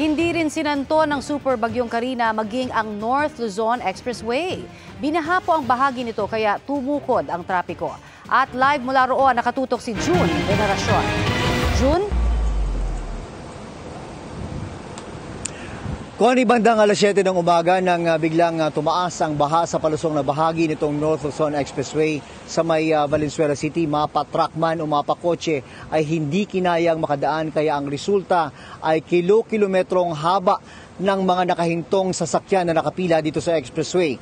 Hindi rin sinanto ng Super Bagyong Carina maging ang North Luzon Expressway. Binaha po ang bahagi nito kaya tumukod ang trapiko. At live mula roon nakatutok si June Veneracion. June? Connie, bandang alas 7 ng umaga nang biglang tumaas ang baha sa palusong na bahagi nitong North Luzon Expressway sa may Valenzuela City. Mapa-truck man o mapa-kotse ay hindi kinayang makadaan kaya ang resulta ay kilo-kilometrong haba ng mga nakahintong sasakyan na nakapila dito sa expressway.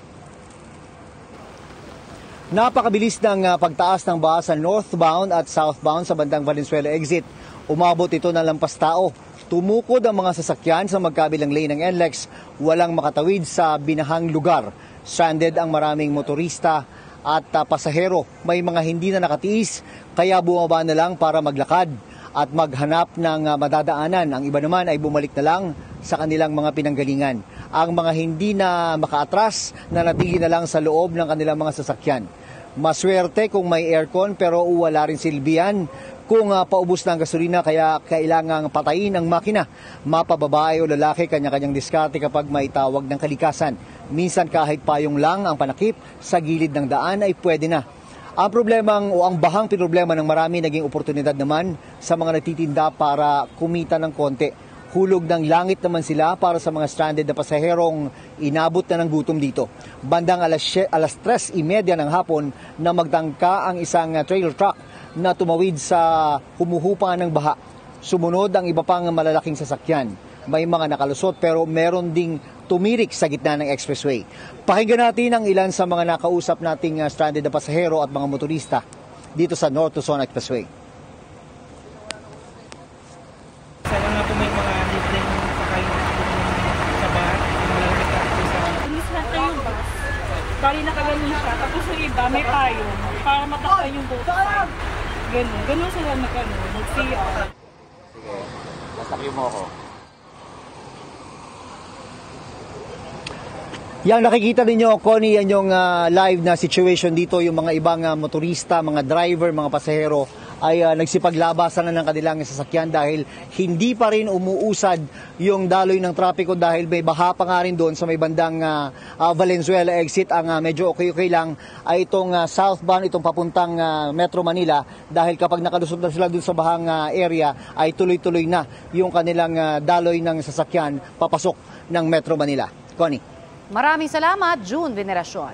Napakabilis ng pagtaas ng baha sa northbound at southbound sa bandang Valenzuela exit. Umabot ito ng lampas tao. Tumukod ang mga sasakyan sa magkabilang lane ng NLEX, walang makatawid sa binahang lugar. Stranded ang maraming motorista at pasahero. May mga hindi na nakatiis, kaya bumaba na lang para maglakad at maghanap ng madadaanan. Ang iba naman ay bumalik na lang sa kanilang mga pinanggalingan. Ang mga hindi na makaatras, nanatili na lang sa loob ng kanilang mga sasakyan. Maswerte kung may aircon pero wala rin silbihan kung paubos na ang gasolina kaya kailangang patayin ang makina. Mapababae o lalaki kanya-kanyang diskarte kapag may tawag ng kalikasan. Minsan kahit payong lang ang panakip sa gilid ng daan ay pwede na. Ang problemang o ang bahang pinroblema ng marami naging oportunidad naman sa mga nagtitinda para kumita ng konti. Hulog ng langit naman sila para sa mga stranded na pasaherong inabot na ng gutom dito. Bandang alas 3:30 ng hapon na magtangka ang isang trailer truck na tumawid sa humuhupa ng baha. Sumunod ang iba pang malalaking sasakyan. May mga nakalusot pero meron ding tumirik sa gitna ng expressway. Pakinggan natin ang ilan sa mga nakausap nating stranded na pasahero at mga motorista dito sa North Luzon Expressway. Sana nga po may mga libreng sakay sa bahay. Tumis lang tayo yung bus. Bali nakaganon siya. Tapos yung iba may payong para matakpan yung both side. Ganun sila mag-CR. Sige, nasakyo mo ako. Yang nakikita ninyo, Connie, yan yung live na situation dito. Yung mga ibang motorista, mga driver, mga pasahero ay nagsipaglabasan na ng kanilang sasakyan dahil hindi pa rin umuusad yung daloy ng trapiko dahil may baha pa nga rin doon sa may bandang Valenzuela exit. Ang medyo okay lang ay itong southbound, itong papuntang Metro Manila dahil kapag nakalusot na sila doon sa bahang area ay tuloy-tuloy na yung kanilang daloy ng sasakyan papasok ng Metro Manila. Connie. Maraming salamat, June Veneracion.